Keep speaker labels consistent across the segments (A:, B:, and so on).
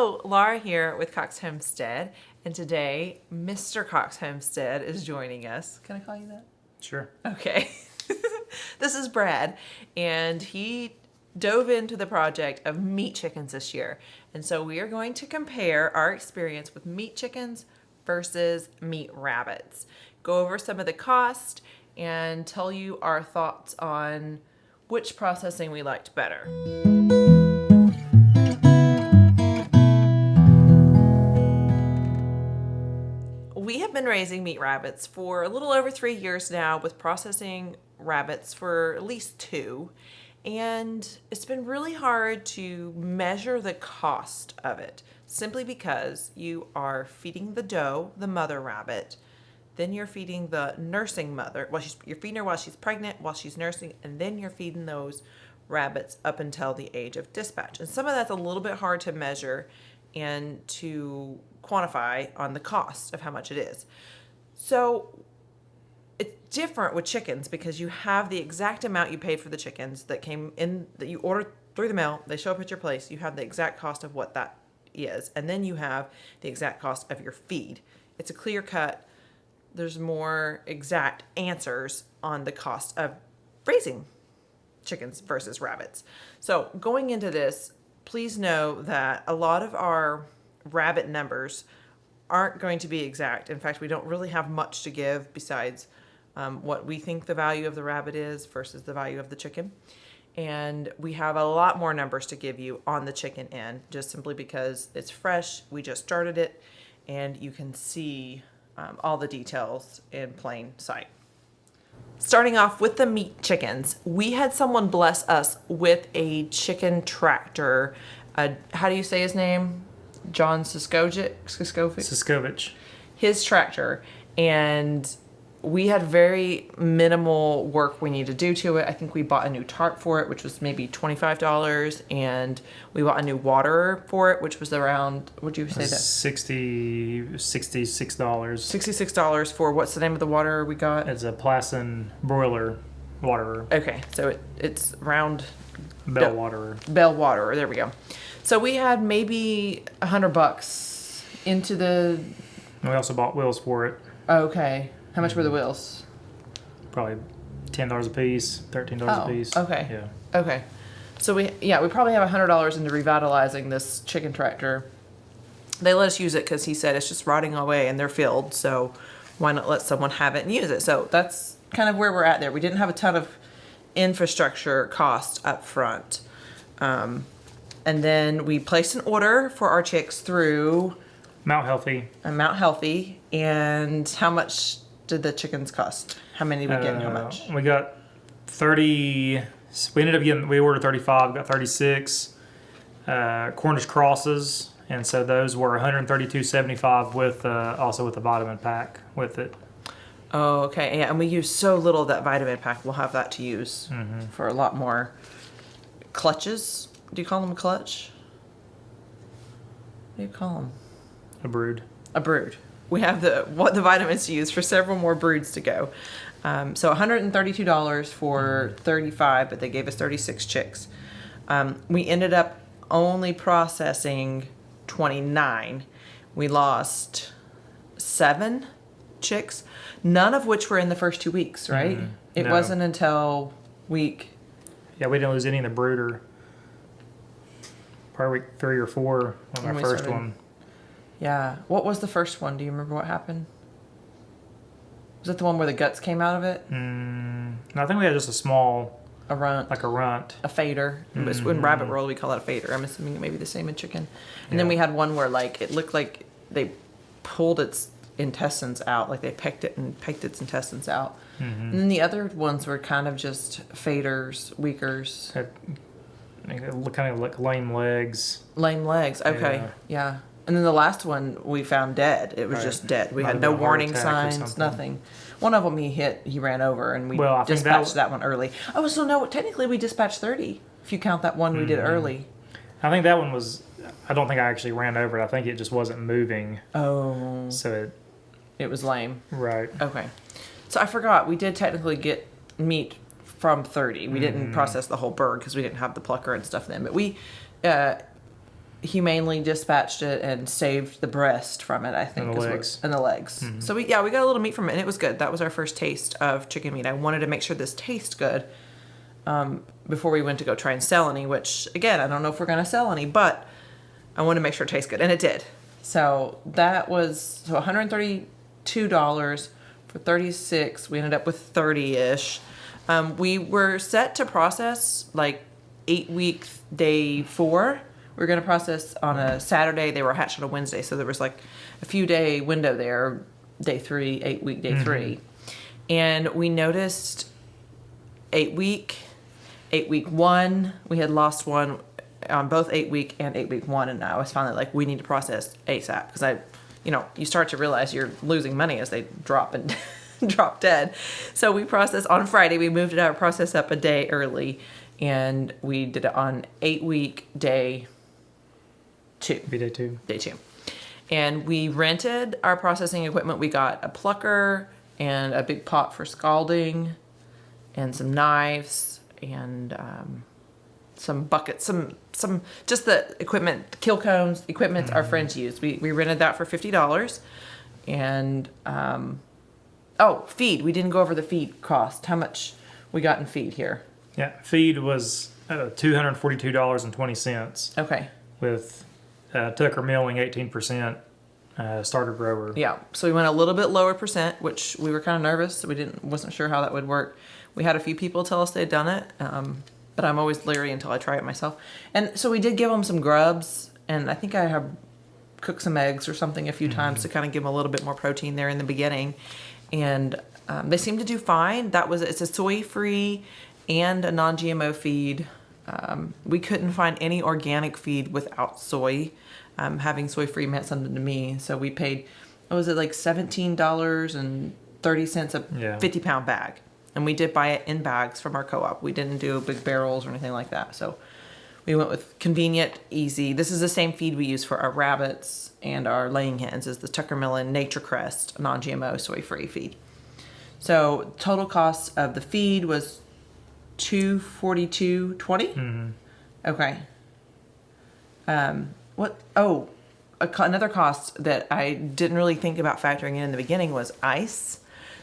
A: Hello, Laura here with Cox Homestead, and today Mr. Cox Homestead is joining us. Can I call you that?
B: Sure.
A: Okay. This is Brad, and he dove into the project of meat chickens this year. And so we are going to compare our experience with meat chickens versus meat rabbits. Go over some of the cost and tell you our thoughts on which processing we liked better. We have been raising meat rabbits for a little over 3 years now, with processing rabbits for at least 2. And it's been really hard to measure the cost of it, simply because you are feeding the doe, the mother rabbit, then you're feeding the nursing mother. You're feeding her while she's pregnant, while she's nursing, and then you're feeding those rabbits up until the age of dispatch. And some of that's a little bit hard to measure and to quantify on the cost of how much it is. So it's different with chickens because you have the exact amount you paid for the chickens that came in, that you ordered through the mail. They show up at your place. You have the exact cost of what that is. And then you have the exact cost of your feed. It's a clear cut. There's more exact answers on the cost of raising chickens versus rabbits. So going into this, please know that a lot of our rabbit numbers aren't going to be exact. In fact, we don't really have much to give besides what we think the value of the rabbit is versus the value of the chicken. And we have a lot more numbers to give you on the chicken end, just simply because it's fresh. We just started it, and you can see all the details in plain sight. Starting off with the meat chickens, we had someone bless us with a chicken tractor. How do you say his name? John
B: Siskovich.
A: His tractor. And we had very minimal work we need to do to it. I think we bought a new tarp for it, which was maybe $25. And we bought a new waterer for it, which was around, would you say that?
B: $66.
A: $66 for, what's the name of the waterer we got?
B: It's a Plasson broiler waterer.
A: Okay, so it's round.
B: Bell waterer.
A: Bell waterer, there we go. So we had maybe $100 into the.
B: And we also bought wheels for it.
A: Okay. How much were the wheels?
B: Probably $10 a piece, $13 a piece.
A: Okay.
B: Yeah.
A: Okay. So we probably have $100 into revitalizing this chicken tractor. They let us use it because he said it's just rotting away in their field, so why not let someone have it and use it? So that's kind of where we're at there. We didn't have a ton of infrastructure cost up front. And then we placed an order for our chicks through
B: Mount Healthy.
A: Mount Healthy. And how much did the chickens cost? How many did we get and how much?
B: We got 30. We ordered 35, got 36 Cornish crosses. And so those were $132.75 with also with a vitamin pack with it.
A: Oh, okay. Yeah, and we use so little of that vitamin pack. We'll have that to use for a lot more clutches. Do you call them a clutch? What do you call them?
B: A brood.
A: A brood. We have the vitamins to use for several more broods to go. So $132 for 35, but they gave us 36 chicks. We ended up only processing 29. We lost 7 chicks, none of which were in the first 2 weeks, right? It
B: No.
A: wasn't until week.
B: Yeah, we didn't lose any in the brooder. Probably week 3 or 4 on
A: When
B: our
A: we
B: first
A: started.
B: one.
A: Yeah. What was the first one? Do you remember what happened? Was it the one where the guts came out of it?
B: No, I think we had just a small,
A: A runt.
B: like a runt.
A: A fader. In rabbit world, we call it a fader. I'm assuming it may be the same in chicken. And then
B: Yeah.
A: we had one where it looked like they pulled its intestines out, like they pecked its intestines out. And then the other ones were kind of just faders, weakers,
B: Kind of like lame legs.
A: lame legs. Okay, yeah. And then the last one we found dead. It was
B: Right.
A: just dead. We
B: Might
A: had
B: have
A: no
B: been a heart
A: warning
B: attack or
A: signs,
B: something.
A: nothing. One of them he ran over, and we
B: Well, I think
A: dispatched that one early. Oh, so no, technically we dispatched 30 if you count that one we did early.
B: I think that one was. I don't think I actually ran over it. I think it just wasn't moving.
A: Oh,
B: So
A: it was lame.
B: right.
A: Okay. So I forgot, we did technically get meat from 30. We didn't process the whole bird because we didn't have the plucker and stuff then. But we humanely dispatched it and saved the breast from it, I think.
B: And the
A: is what-
B: legs.
A: and the legs. So we got a little meat from it, and it was good. That was our first taste of chicken meat. I wanted to make sure this tastes good before we went to go try and sell any, which, again, I don't know if we're going to sell any, but I wanted to make sure it tastes good, and it did. So that was $132 for 36. We ended up with 30-ish. We were set to process like 8 weeks, day 4. We were going to process on a Saturday. They were hatched on a Wednesday, so there was like a few day window there, day 3, 8 week, day 3. And we noticed 8 week 1, we had lost one on both 8 week and 8 week 1. And I was finally like, we need to process ASAP, because you start to realize you're losing money as they drop and drop dead. So we processed on Friday. We moved it out, process up a day early, and we did it on 8 week day 2.
B: Be day 2.
A: Day 2. And we rented our processing equipment. We got a plucker and a big pot for scalding and some knives and some buckets, some just the equipment, kill cones, equipment our friends used. We rented that for $50. And feed. We didn't go over the feed cost. How much we got in feed here?
B: Yeah, feed was $242.20
A: Okay.
B: with Tucker Milling 18%, starter grower.
A: Yeah, so we went a little bit lower percent, which we were kind of nervous. We wasn't sure how that would work. We had a few people tell us they'd done it, but I'm always leery until I try it myself. And so we did give them some grubs, and I think I have cooked some eggs or something a few times to kind of give them a little bit more protein there in the beginning. And they seemed to do fine. It's a soy-free and a non-GMO feed. We couldn't find any organic feed without soy. Having soy-free meant something to me. So we paid, what was it, like $17.30 a 50-pound bag. And we did buy it in bags from our co-op. We didn't do big barrels or anything like that. So we went with convenient, easy. This is the same feed we use for our rabbits and our laying hens, is the Tucker Millen Nature Crest non-GMO soy-free feed. So total cost of the feed was $242.20. Okay. Another cost that I didn't really think about factoring in the beginning was ice.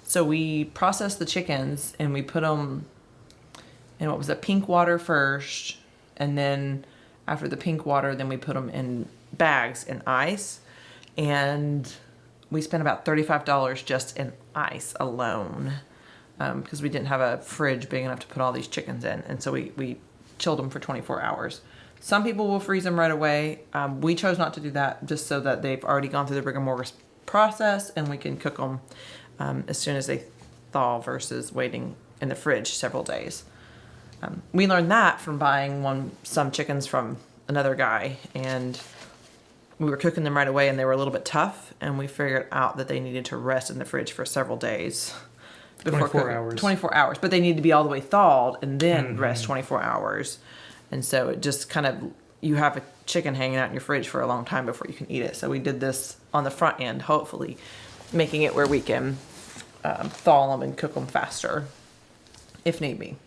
A: So we processed the chickens and we put them in pink water first, and then after the pink water, then we put them in bags in ice, and we spent about $35 just in ice alone, because we didn't have a fridge big enough to put all these chickens in, and so we chilled them for 24 hours. Some people will freeze them right away. We chose not to do that, just so that they've already gone through the rigor mortis process and we can cook them as soon as they thaw versus waiting in the fridge several days. We learned that from buying some chickens from another guy, and we were cooking them right away, and they were a little bit tough, and we figured out that they needed to rest in the fridge for several days.
B: 24 hours.
A: 24 hours, but they need to be all the way thawed and then rest 24 hours. And so it just kind of, you have a chicken hanging out in your fridge for a long time before you can eat it. So we did this on the front end, hopefully making it where we can thaw them and cook them faster if need be.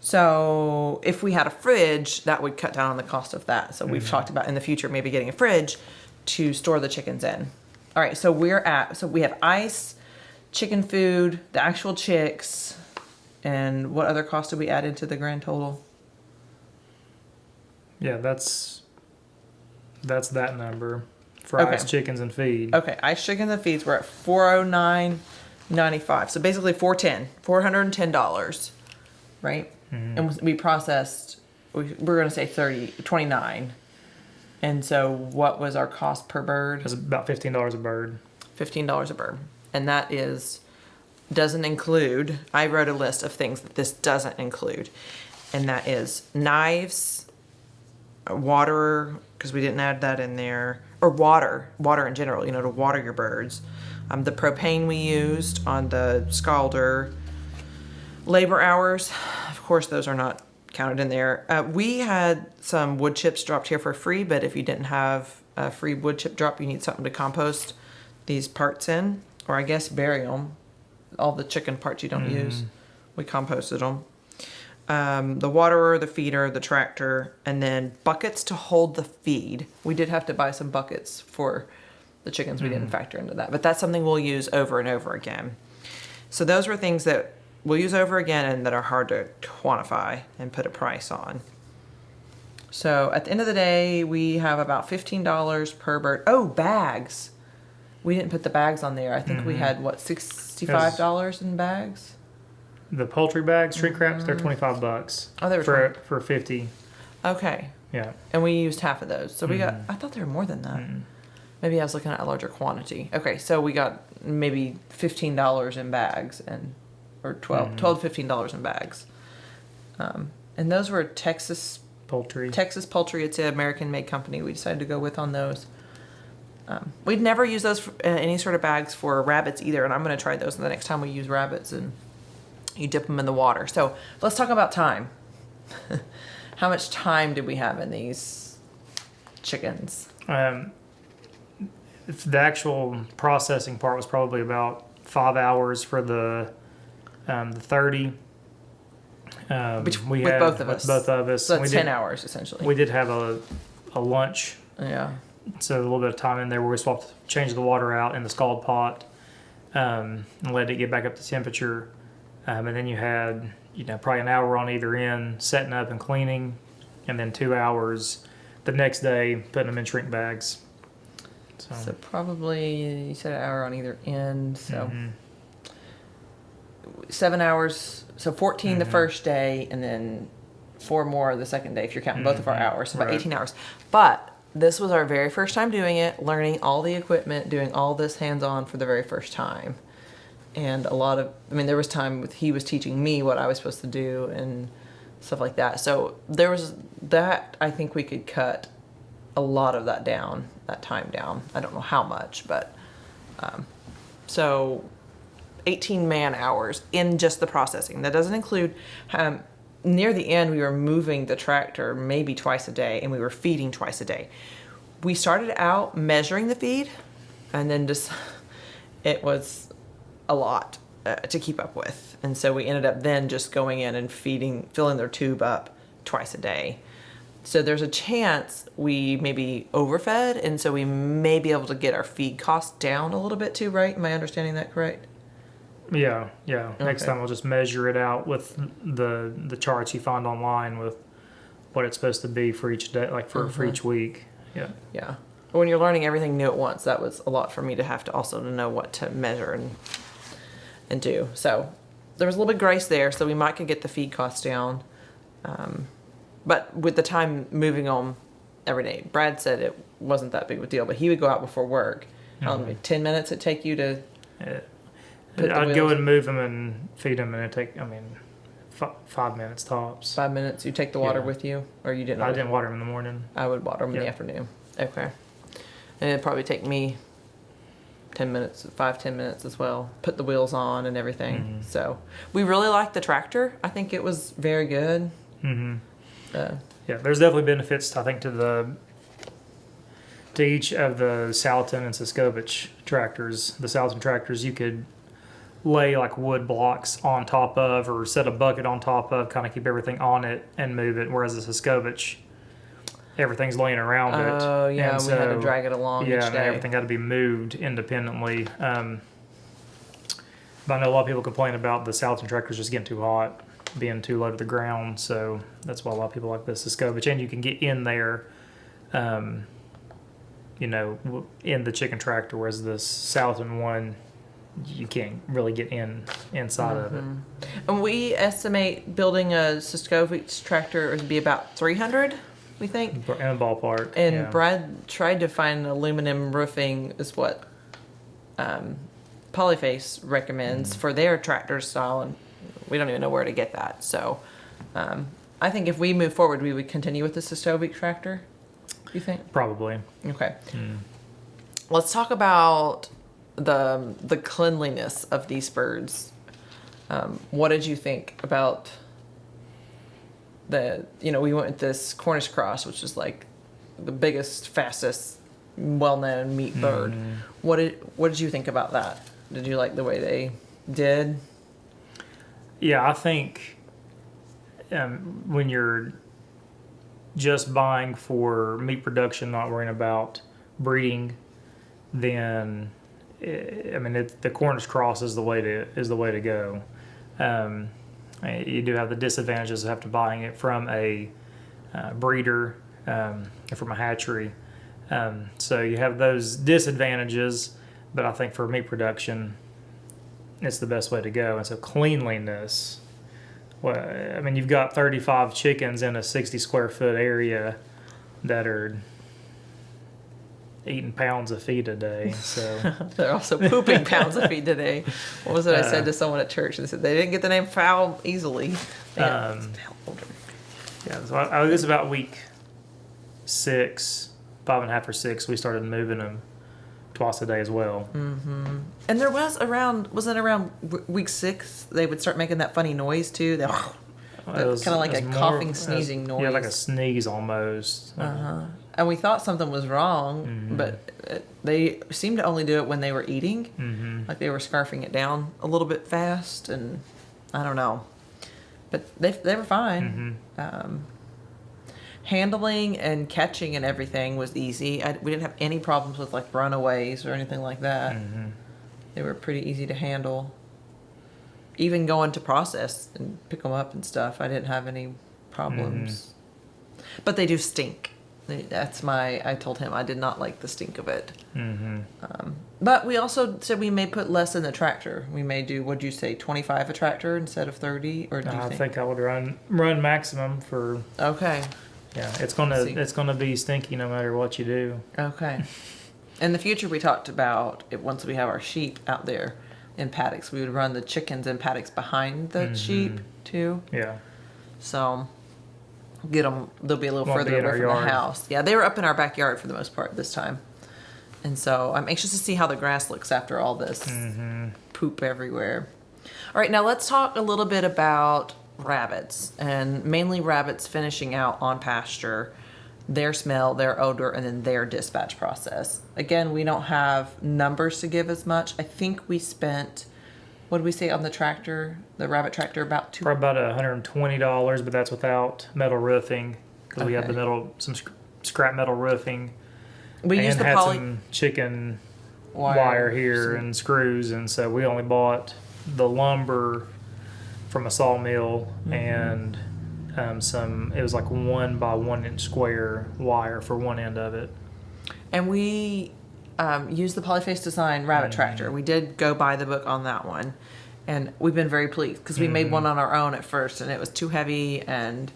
A: So if we had a fridge, that would cut down on the cost of that. So we've talked about in the future maybe getting a fridge to store the chickens in. All right, so we have ice, chicken food, the actual chicks, and what other cost did we add into the grand total?
B: Yeah, that's that number for ice, chickens, and feed.
A: Okay, ice, chickens, and feeds were at $409.95. So basically $410, right? And we processed, we're going to say 29. And so what was our cost per bird?
B: It was about $15 a bird.
A: $15 a bird. And that doesn't include, I wrote a list of things that this doesn't include. And that is knives, water, because we didn't add that in there, or water in general, to water your birds. The propane we used on the scalder, labor hours, of course, those are not counted in there. We had some wood chips dropped here for free, but if you didn't have a free wood chip drop, you need something to compost these parts in, or I guess bury them. All the chicken parts you don't use, we composted them. the waterer, the feeder, the tractor, and then buckets to hold the feed. We did have to buy some buckets for the chickens. We didn't factor into that, but that's something we'll use over and over again. So those were things that we'll use over again and that are hard to quantify and put a price on. So at the end of the day, we have about $15 per bird. Oh, bags. We didn't put the bags on there. I think we had, what, $65 in bags?
B: The poultry bags, street crabs, they're $25.
A: Oh, they were
B: for 50.
A: Okay.
B: Yeah.
A: And we used half of those. So we got, I thought there were more than that. Maybe I was looking at a larger quantity. Okay, so we got maybe $15 in bags or $12 to $15 in bags. And those were Texas
B: Poultry.
A: Poultry. It's an American-made company. We decided to go with on those. We'd never use those for any sort of bags for rabbits either, and I'm going to try those the next time we use rabbits, and you dip them in the water. So let's talk about time. How much time did we have in these chickens?
B: The actual processing part was probably about 5 hours for the 30.
A: With both of us.
B: Both of us.
A: So that's 10 hours, essentially.
B: We did have a lunch.
A: Yeah.
B: So a little bit of time in there where we changed the water out in the scald pot and let it get back up to temperature. And then you had, probably an hour on either end setting up and cleaning, and then 2 hours the next day putting them in shrink bags.
A: So probably, you said an hour on either end. So 7 hours. So 14 the first day, and then 4 more the second day if you're counting both of our hours. So about 18 hours. But this was our very first time doing it, learning all the equipment, doing all this hands-on for the very first time. And there was time he was teaching me what I was supposed to do and stuff like that. So there was that. I think we could cut a lot of that time down. I don't know how much, but so 18 man hours in just the processing. That doesn't include, near the end, we were moving the tractor maybe twice a day, and we were feeding twice a day. We started out measuring the feed, and then it was a lot to keep up with. And so we ended up then just going in and filling their tube up twice a day. So there's a chance we maybe overfed, and so we may be able to get our feed costs down a little bit too, right? Am I understanding that correct?
B: Yeah. Next time I'll just measure it out with the charts you find online with what it's supposed to be for each day, like for each week. Yeah.
A: Yeah. But when you're learning everything new at once, that was a lot for me to have to also know what to measure and do. So there was a little bit of grace there, so we might could get the feed costs down. But with the time moving on every day, Brad said it wasn't that big of a deal, but he would go out before work. How long? 10 minutes it take you to?
B: I'd go and move them and feed them, and it'd take, 5 minutes tops.
A: 5 minutes. You take the water with you, or you didn't?
B: I didn't water them in the morning.
A: I would water them in the afternoon. Okay. And it'd probably take me 10 minutes as well. Put the wheels on and everything. So we really liked the tractor. I think it was very good.
B: Yeah, there's definitely benefits, I think, to each of the Salatin and Siskovich tractors. The Salatin tractors, you could lay like wood blocks on top of, or set a bucket on top of, kind of keep everything on it and move it. Whereas the Siskovich, everything's laying around it.
A: Oh yeah,
B: and
A: we had to drag it along each
B: and
A: day.
B: everything had to be moved independently. But I know a lot of people complain about the Salatin tractors just getting too hot, being too low to the ground. So that's why a lot of people like the Siskovich. And you can get in there, in the chicken tractor, whereas the Salatin one, you can't really get inside of it.
A: And we estimate building a Siskovich tractor would be about 300, we think.
B: In the ballpark.
A: And Brad tried to find aluminum roofing is what Polyface recommends for their tractor style, and we don't even know where to get that. So I think if we move forward, we would continue with the Siskovich tractor, you think?
B: Probably.
A: Okay. Let's talk about the cleanliness of these birds. What did you think about we went with this Cornish cross, which is like the biggest, fastest, well-known meat bird. What did you think about that? Did you like the way they did?
B: Yeah, I think when you're just buying for meat production, not worrying about breeding, then the Cornish cross is the way to go. You do have the disadvantages of having to buying it from a breeder, from a hatchery. So you have those disadvantages, but I think for meat production, it's the best way to go. And so cleanliness. Well, you've got 35 chickens in a 60 square foot area that are eating pounds of feed a day. So
A: they're also pooping pounds of feed today. What was it I said to someone at church? They said they didn't get the name foul easily.
B: Yeah, so I was about week 6, 5.5 or 6. We started moving them twice a day as well.
A: Mm-hmm. And there wasn't around week 6 they would start making that funny noise too. Kind of like a coughing, sneezing noise.
B: Yeah, like a sneeze almost.
A: And we thought something was wrong, but they seemed to only do it when they were eating. Like they were scarfing it down a little bit fast, and I don't know. But they were fine. Handling and catching and everything was easy. We didn't have any problems with like runaways or anything like that. They were pretty easy to handle. Even going to process and pick them up and stuff, I didn't have any problems. But they do stink. I told him I did not like the stink of it. But we also said we may put less in the tractor. We may do, what'd you say, 25 a tractor instead of 30? Or do you
B: think I would run maximum for...
A: Okay.
B: Yeah, it's gonna be stinky no matter what you do.
A: Okay. In the future, we talked about once we have our sheep out there in paddocks, we would run the chickens in paddocks behind the sheep too.
B: Yeah.
A: So get them; they'll be a little further away from
B: yard.
A: the house. Yeah, they were up in our backyard for the most part this time, and so I'm anxious to see how the grass looks after all this poop everywhere. All right, now let's talk a little bit about rabbits, and mainly rabbits finishing out on pasture, their smell, their odor, and then their dispatch process. Again, we don't have numbers to give as much. I think we spent, what did we say on the tractor, the rabbit tractor,
B: probably about $120, but that's without metal roofing, because we have some scrap metal roofing.
A: We used the
B: had some chicken wire here and screws, and so we only bought the lumber from a sawmill and it was like 1 by 1 inch square wire for one end of it.
A: And we used the Polyface Design rabbit tractor. We did go buy the book on that one, and we've been very pleased because we made one on our own at first, and it was too heavy and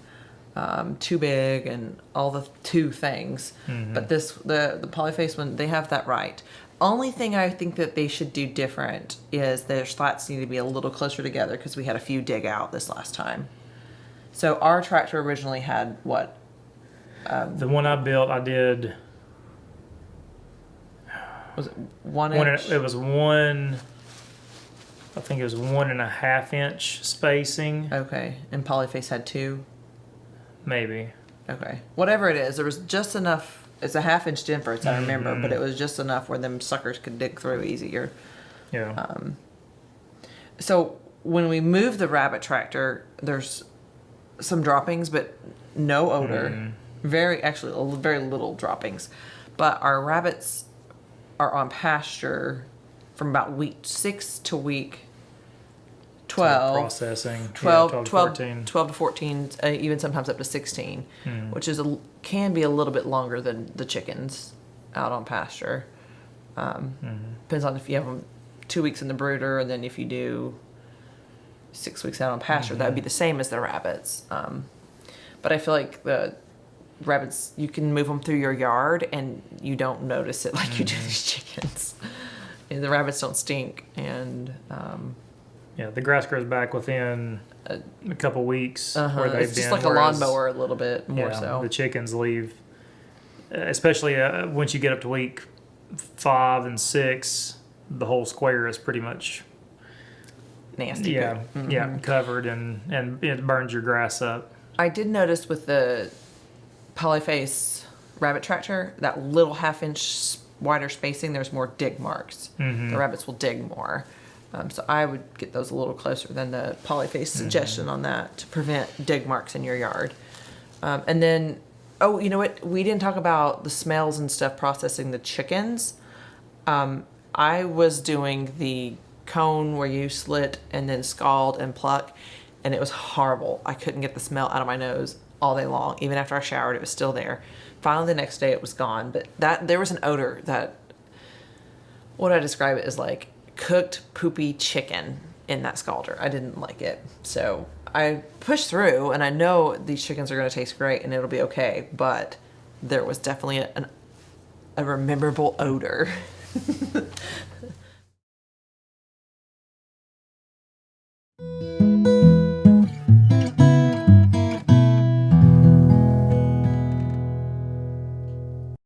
A: too big and all the two things. But the Polyface one, they have that right. Only thing I think that they should do different is their slats need to be a little closer together because we had a few dig out this last time. So our tractor originally had what?
B: The one I built, I did.
A: Was it 1 inch?
B: It was one. I think it was 1.5 inch spacing.
A: Okay, and Polyface had 2.
B: Maybe.
A: Okay, whatever it is, there was just enough. It's a 1/2 inch difference, I remember, but it was just enough where them suckers could dig through easier.
B: Yeah.
A: So when we move the rabbit tractor, there's some droppings, but no odor. Very little droppings. But our rabbits are on pasture from about week 6 to week 12.
B: Processing.
A: 12
B: to 14.
A: 12 to 14, even sometimes up to 16, which can be a little bit longer than the chickens out on pasture. Depends on if you have them 2 weeks in the brooder, and then if you do 6 weeks out on pasture, that would be the same as the rabbits. But I feel like the rabbits, you can move them through your yard and you don't notice it like you do these chickens. And the rabbits don't stink, and
B: the grass grows back within a couple weeks where they've
A: it's just
B: been.
A: like a lawnmower a little bit more so.
B: The chickens leave, especially once you get up to week 5 and 6, the whole square is pretty much
A: nasty.
B: Yeah, covered, and it burns your grass up.
A: I did notice with the Polyface rabbit tractor, that little 1/2 inch wider spacing, there's more dig marks. The rabbits will dig more. So I would get those a little closer than the Polyface suggestion on that to prevent dig marks in your yard. And then, oh, you know what? We didn't talk about the smells and stuff processing the chickens. I was doing the cone where you slit and then scald and pluck, and it was horrible. I couldn't get the smell out of my nose all day long. Even after I showered, it was still there. Finally, the next day it was gone. But there was an odor that, what I describe it as like cooked poopy chicken in that scalder. I didn't like it. So I pushed through, and I know these chickens are going to taste great and it'll be okay. But there was definitely a rememberable odor